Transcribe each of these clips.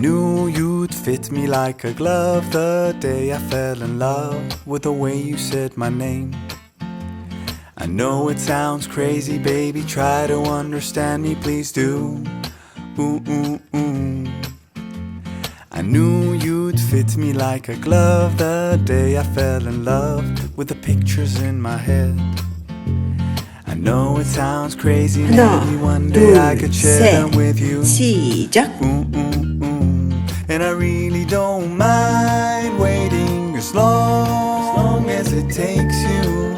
knew you'd fit me like a glove the day I fell in love with the way you said my name. I know it sounds crazy, baby, try to understand me, please do. Ooh, ooh, ooh. I knew you'd fit me like a glove the day I fell in love with the pictures in my head. I know it sounds crazy, maybe one day I could share them with you. 시작. Ooh, ooh, ooh. And I really don't mind waiting as long as it takes you.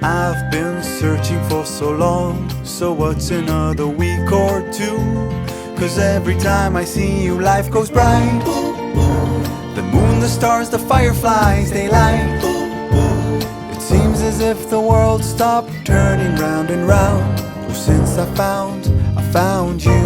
I've been searching for so long, so what's another week or two? 'Cause every time I see you, life goes bright. The moon, the stars, the fireflies, they light. It seems as if the world stopped turning round and round. Oh, since I found you.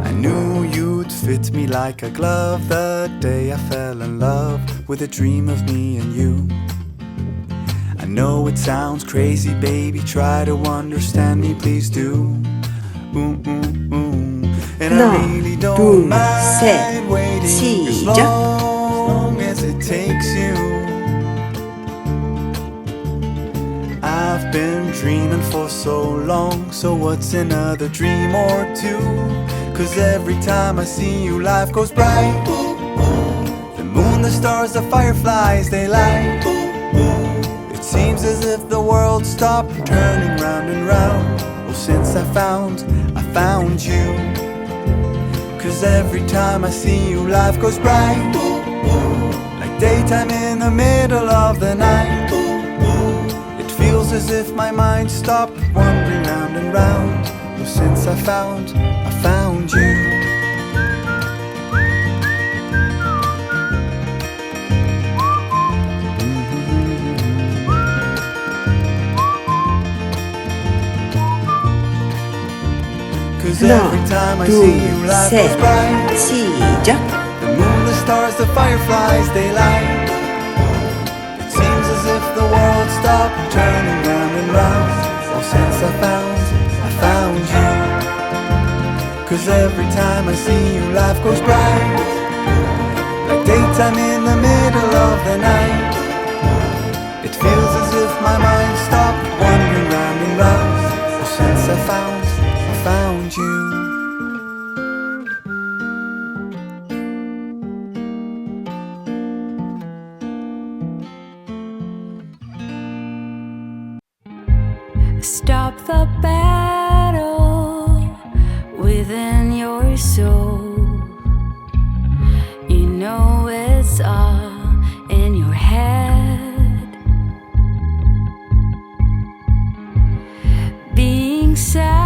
I knew you'd fit me like a glove the day I fell in love with a dream of me and you. I know it sounds crazy, baby, try to understand me, please do. Ooh, ooh, ooh. And I really don't mind waiting as long as it takes you. I've been dreaming for so long, so what's another dream or two? 'Cause every time I see you, life goes bright. The moon, the stars, the fireflies, they light. It seems as if the world stopped turning round and round. Well, since I found you. 'Cause every time I see you, life goes bright. Like daytime in the middle of the night. It feels as if my mind stopped wandering round and round. Well, since I found you. 'Cause every time I see you, life goes bright. 시작. The moon, the stars, the fireflies, they light. It seems as if the world stopped turning round and round. Oh, since I found you. 'Cause every time I see you, life goes bright. Like daytime in the middle of the night. It feels as if my mind stopped wandering round and round. Oh, since I found you. Stop the battle within your soul. You know it's all in your head. Being sad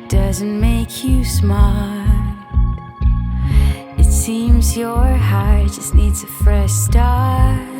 doesn't make you smart. It seems your heart just needs a fresh start.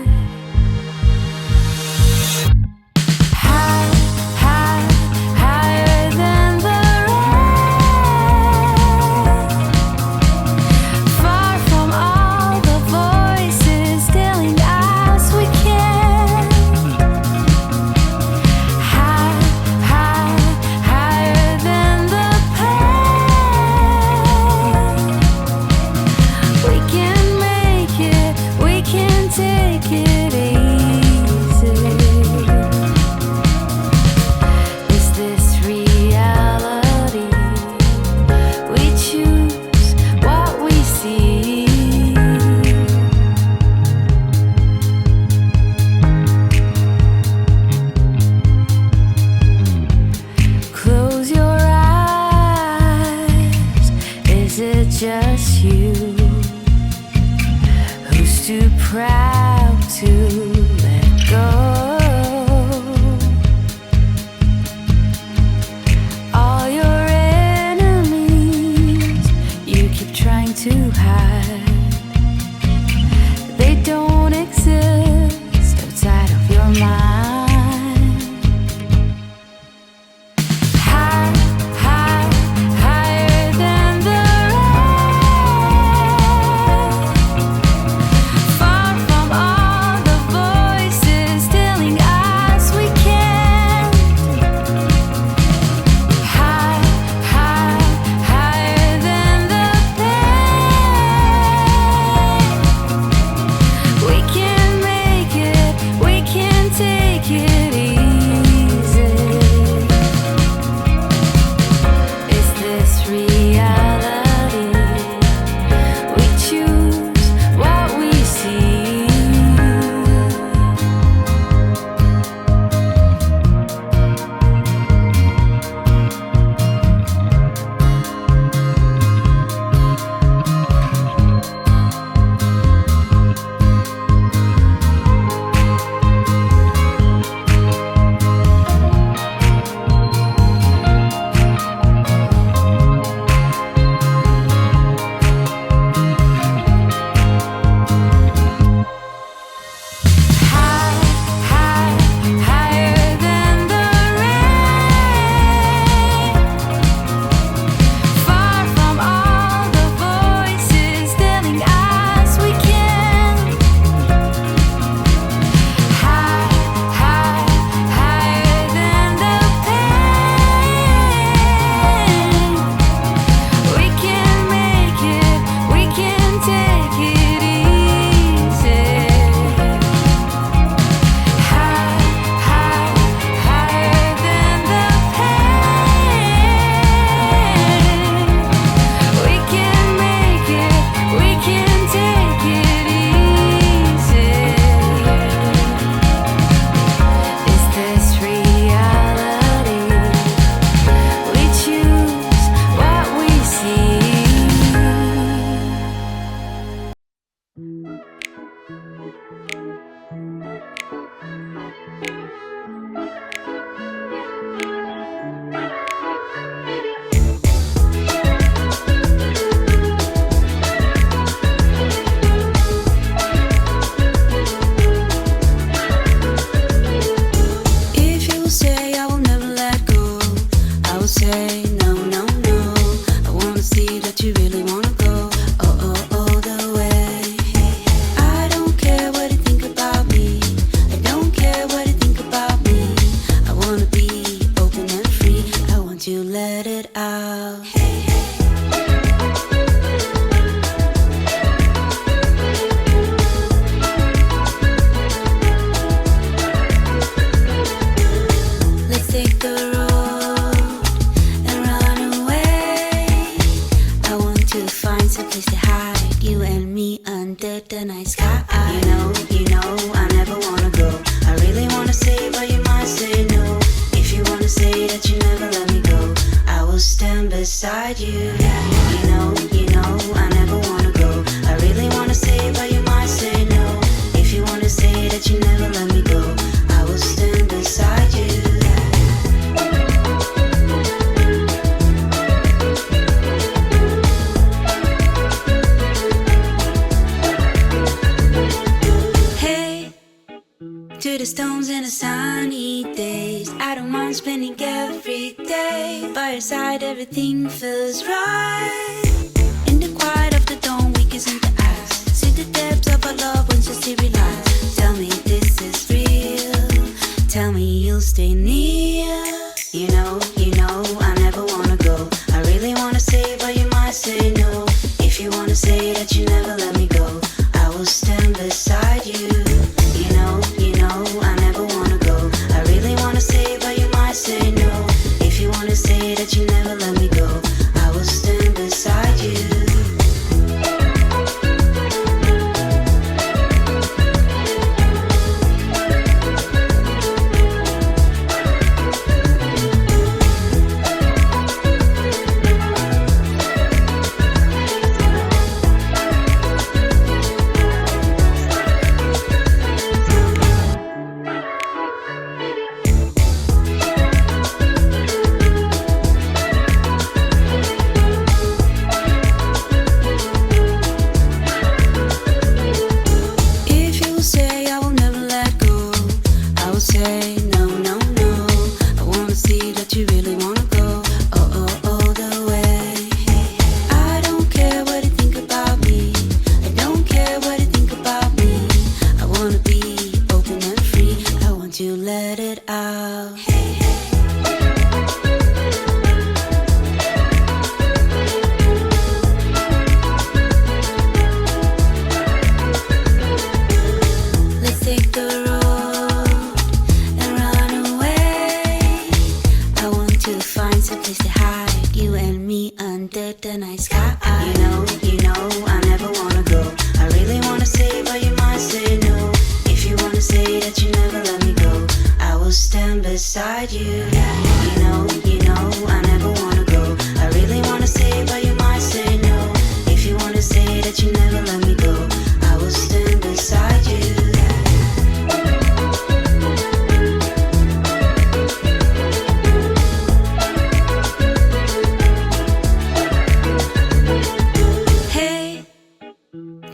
Take out. Let's take the road and run away. I want to find some place to hide, you and me under the night sky. You know, I never wanna go. I really wanna say, but you might say no. If you wanna say that you never let me go, I will stand beside you. You know, I never wanna go. I really wanna say, but you might say no. If you wanna say that you never let me go, I will stand beside you. To the stones and the sunny days, I don't mind spending every day by your side. Everything feels right. In the quiet of the dawn, we kiss in the eyes. See the depths of our love once you see realize. Tell me this is real. Tell me you'll stay near. You know, I never wanna go. I really wanna say, but you might say no. If you wanna say that you never let me go, I will stand beside you. You know, I never wanna go. I really wanna say, but you might say no. If you wanna say that you never let me go, I will stand beside you.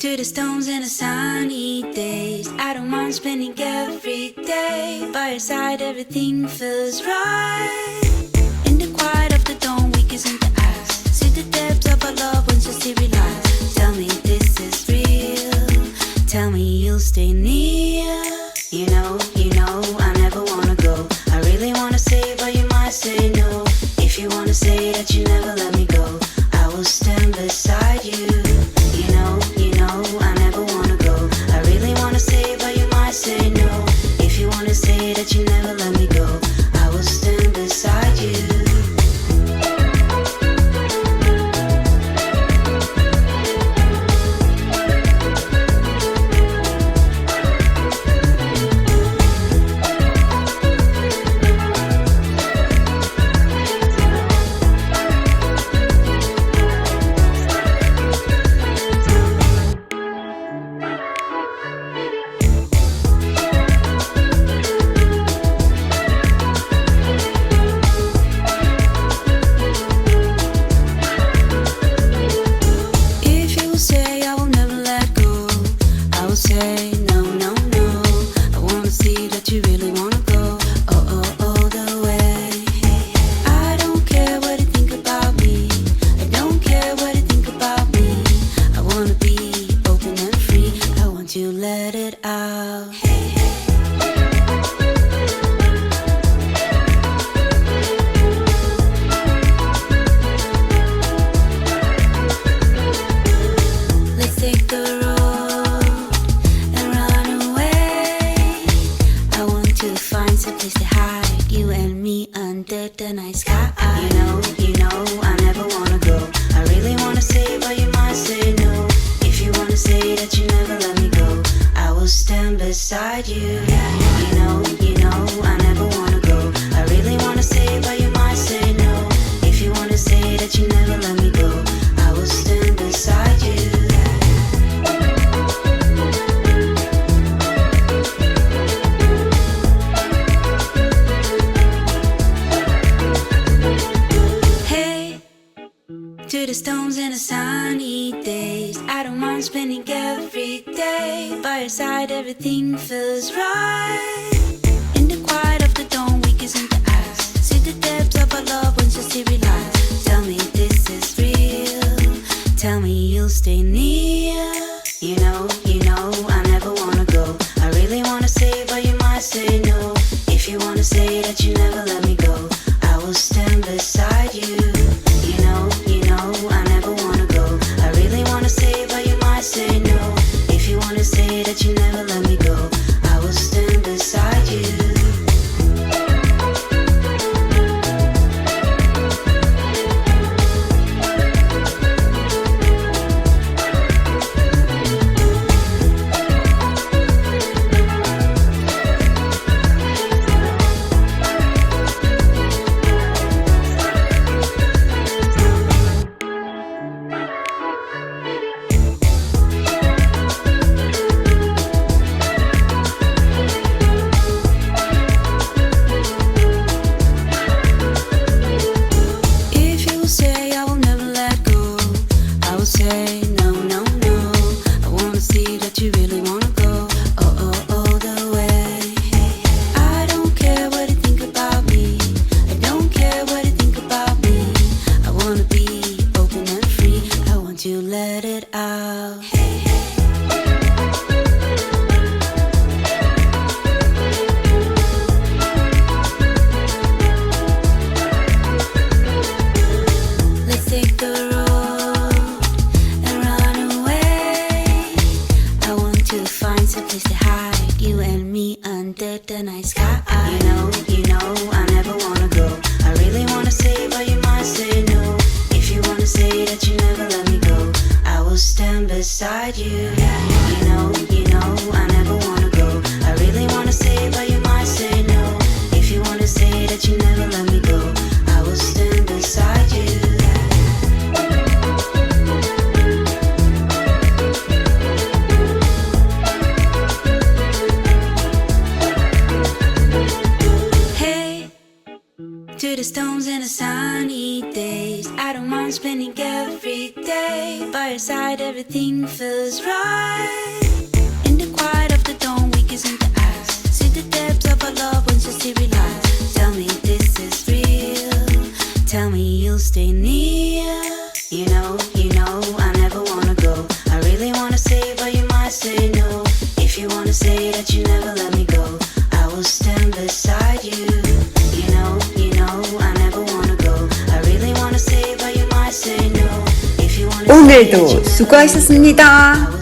To the stones and the sunny days, I don't mind spending every day by your side. Everything feels right. In the quiet of the dawn, we kiss in the eyes. See the depths of our love once you see realize. Tell me this is real. Tell me you'll stay near. You know, I never wanna go. I really wanna say, but you might say no. If you wanna say that you never let me go, I will stand beside you. You know, I never wanna go. I really wanna say, but you might say no. If you wanna say that you never let me go, I will stand beside you. say that you never let me go, I will stand beside you. To the stones and the sunny days, I don't mind spending every day by your side. Everything feels right. In the quiet of the dawn, we kiss in the eyes. See the depths of our love when just we realize. Tell me this is real. Tell me you'll stay near. You know, I never wanna go. I really wanna say, but you might say no. If you wanna say that you never let me go, I will stand beside you. You know, I never wanna go. I really wanna say, but you might say no. If you wanna say that you never let me go, I will stand beside you. Beside you, you know, I never wanna go. I really wanna say, but you might say no. If you wanna say that you never let me go, I will stand beside you. Hey, to the stones and the sunny days, I don't mind spending every day by your side. Everything feels right. In the quiet of the dawn, we kiss in the eyes. See the depths of our love when just we realize. Tell me this is real. Tell me you'll stay near. You know, I never wanna go. I really wanna say, but you might say no. If you wanna say that you never let me go, I will stand beside you. You know, I never wanna go. I really wanna say, but you might say no. 오늘도 수고하셨습니다.